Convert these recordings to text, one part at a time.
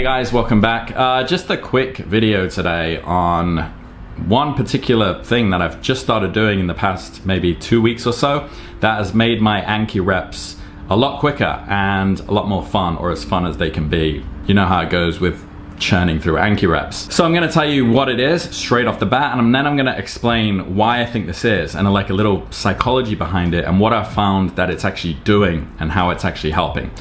guys, welcome back. Just a quick video today on one particular thing that I've just started doing in the past maybe 2 weeks or so that has made my Anki reps a lot quicker and a lot more fun, or as fun as they can be. You know how it goes with churning through Anki reps. So I'm going to tell you what it is straight off the bat, and then I'm going to explain why I think this is and like a little psychology behind it and what I've found that it's actually doing and how it's actually helping.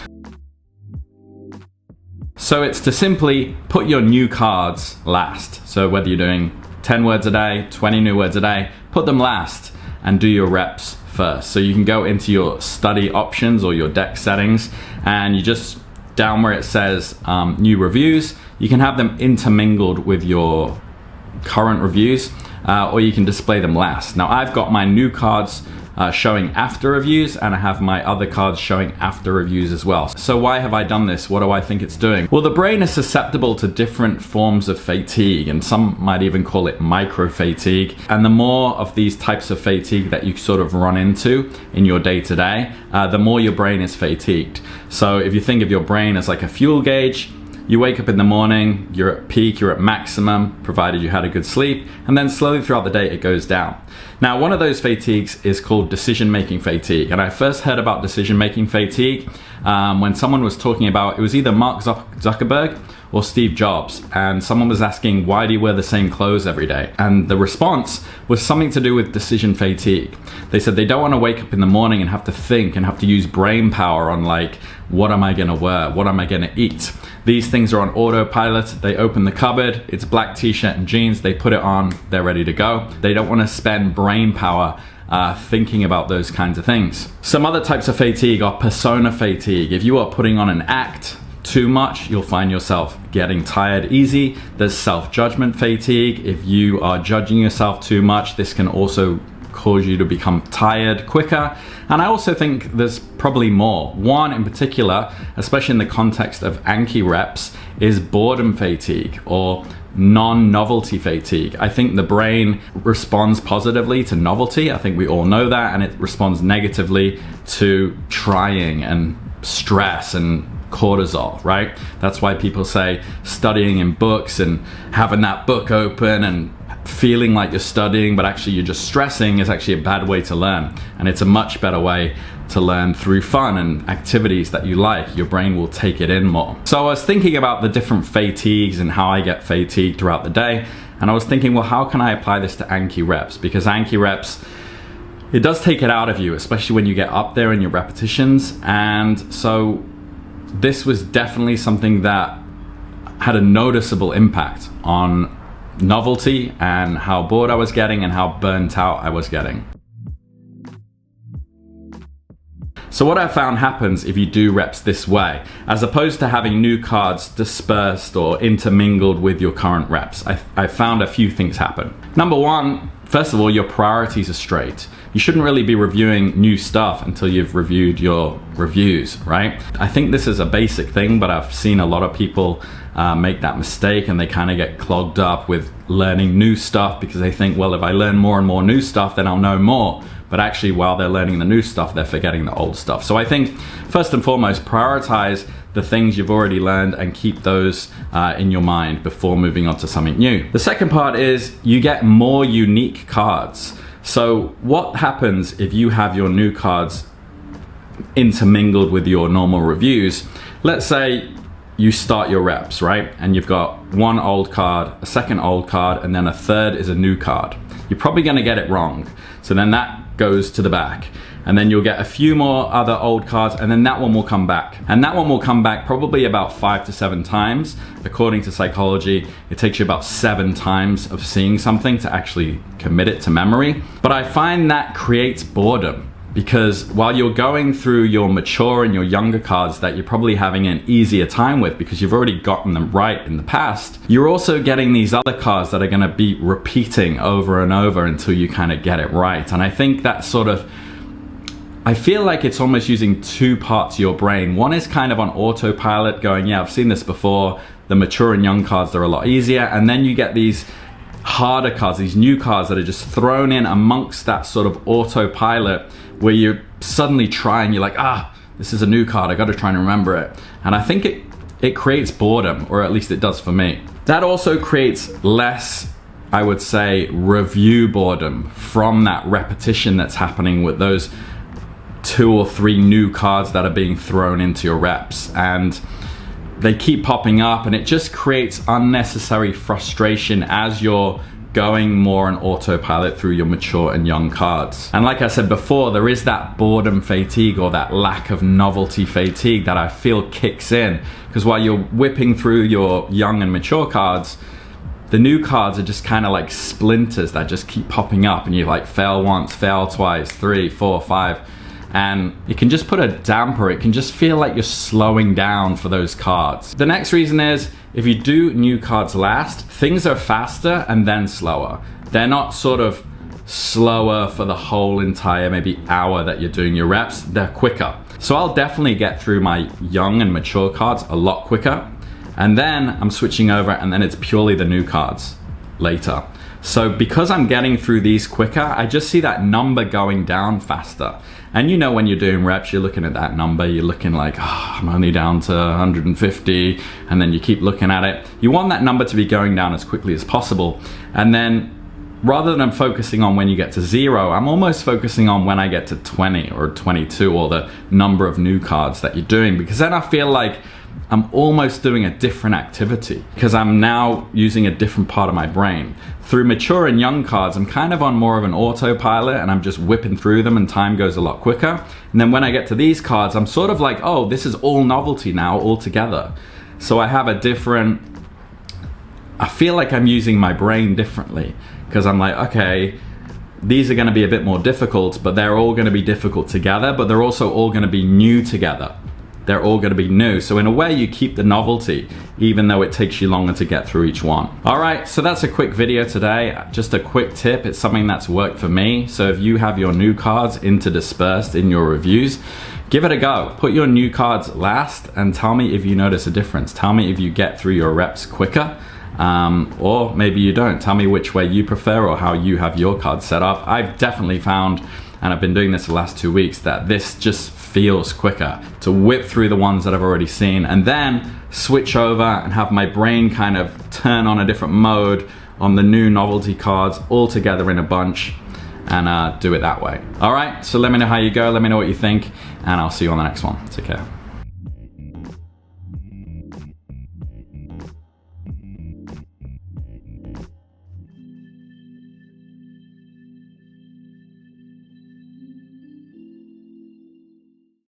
So it's to simply put your new cards last. So whether you're doing 10 words a day, 20 new words a day, put them last and do your reps first. So you can go into your study options or your deck settings, and you just down where it says new reviews, you can have them intermingled with your current reviews, or you can display them last. Now I've got my new cards showing after reviews, and I have my other cards showing after reviews as well. So why have I done this? What do I think it's doing? Well, the brain is susceptible to different forms of fatigue, and some might even call it micro fatigue. And the more of these types of fatigue that you sort of run into in your day-to-day, the more your brain is fatigued. So if you think of your brain as like a fuel gauge, you wake up in the morning, you're at peak, you're at maximum, provided you had a good sleep, and then slowly throughout the day it goes down. Now, one of those fatigues is called decision-making fatigue, and I first heard about decision-making fatigue when someone was talking about, it was either Mark Zuckerberg or Steve Jobs, and someone was asking, why do you wear the same clothes every day? And the response was something to do with decision fatigue. They said they don't want to wake up in the morning and have to think and have to use brain power on like, what am I gonna wear? What am I gonna eat? These things are on autopilot. They open the cupboard, it's black t-shirt and jeans, they put it on, they're ready to go. They don't want to spend brain power thinking about those kinds of things. Some other types of fatigue are persona fatigue. If you are putting on an act too much, you'll find yourself getting tired easy. There's self-judgment fatigue. If you are judging yourself too much, this can also cause you to become tired quicker. And I also think there's probably more. One in particular, especially in the context of Anki reps, is boredom fatigue or non-novelty fatigue. I think the brain responds positively to novelty. I think we all know that, and it responds negatively to trying and stress and cortisol, right? That's why people say studying in books and having that book open and feeling like you're studying but actually you're just stressing is actually a bad way to learn, and it's a much better way to learn through fun and activities that you like. Your brain will take it in more. So I was thinking about the different fatigues and how I get fatigued throughout the day, and I was thinking, well, how can I apply this to Anki reps? Because Anki reps, it does take it out of you, especially when you get up there in your repetitions. And so this was definitely something that had a noticeable impact on novelty and how bored I was getting and how burnt out I was getting. So what I found happens if you do reps this way, as opposed to having new cards dispersed or intermingled with your current reps, I found a few things happen. Number one, first of all, your priorities are straight. You shouldn't really be reviewing new stuff until you've reviewed your reviews, right? I think this is a basic thing, but I've seen a lot of people make that mistake, and they kind of get clogged up with learning new stuff because they think, well, if I learn more and more new stuff, then I'll know more. But actually, while they're learning the new stuff, they're forgetting the old stuff. So I think, first and foremost, prioritize the things you've already learned and keep those in your mind before moving on to something new. The second part is you get more unique cards. So what happens if you have your new cards intermingled with your normal reviews? Let's say you start your reps, right? And you've got one old card, a second old card, and then a third is a new card. You're probably gonna get it wrong. So then that goes to the back. And then you'll get a few more other old cards, and then that one will come back. And that one will come back probably about 5 to 7 times. According to psychology, it takes you about 7 times of seeing something to actually commit it to memory. But I find that creates boredom, because while you're going through your mature and your younger cards that you're probably having an easier time with because you've already gotten them right in the past, you're also getting these other cards that are gonna be repeating over and over until you kind of get it right. And I think that sort of, I feel like it's almost using two parts of your brain. One is kind of on autopilot going, yeah, I've seen this before. The mature and young cards, they're a lot easier. And then you get these harder cards, these new cards that are just thrown in amongst that sort of autopilot where you're suddenly trying, you're like, this is a new card, I gotta try and remember it. And I think it it creates boredom, or at least it does for me. That also creates less, I would say, review boredom from that repetition that's happening with those 2 or 3 new cards that are being thrown into your reps, and they keep popping up, and it just creates unnecessary frustration as you're going more on autopilot through your mature and young cards. And like I said before, there is that boredom fatigue, or that lack of novelty fatigue, that I feel kicks in, because while you're whipping through your young and mature cards, the new cards are just kind of like splinters that just keep popping up, and you like fail once, fail twice, 3, 4, 5, and it can just put a damper. It can just feel like you're slowing down for those cards. The next reason is, if you do new cards last, things are faster and then slower. They're not sort of slower for the whole entire maybe hour that you're doing your reps. They're quicker. So I'll definitely get through my young and mature cards a lot quicker, and then I'm switching over, and then it's purely the new cards later. So because I'm getting through these quicker, I just see that number going down faster. And you know, when you're doing reps, you're looking at that number, you're looking like, oh, I'm only down to 150, and then you keep looking at it. You want that number to be going down as quickly as possible. And then rather than focusing on when you get to 0, I'm almost focusing on when I get to 20 or 22, or the number of new cards that you're doing, because then I feel like I'm almost doing a different activity, because I'm now using a different part of my brain. Through mature and young cards, I'm kind of on more of an autopilot, and I'm just whipping through them, and time goes a lot quicker. And then when I get to these cards, I'm sort of like, oh, this is all novelty now altogether. So I have a different, I feel like I'm using my brain differently, because I'm like, okay, these are going to be a bit more difficult, but they're all going to be difficult together, but they're also all going to be new together. They're all going to be new. So in a way, you keep the novelty, even though it takes you longer to get through each one. All right, so that's a quick video today. Just a quick tip. It's something that's worked for me. So if you have your new cards interdispersed in your reviews, give it a go. Put your new cards last and tell me if you notice a difference. Tell me if you get through your reps quicker, or maybe you don't. Tell me which way you prefer, or how you have your cards set up. I've definitely found, and I've been doing this the last 2 weeks, that this just feels quicker to whip through the ones that I've already seen, and then switch over and have my brain kind of turn on a different mode on the new novelty cards all together in a bunch, and do it that way. All right, so let me know how you go. Let me know what you think, and I'll see you on the next one. Take care.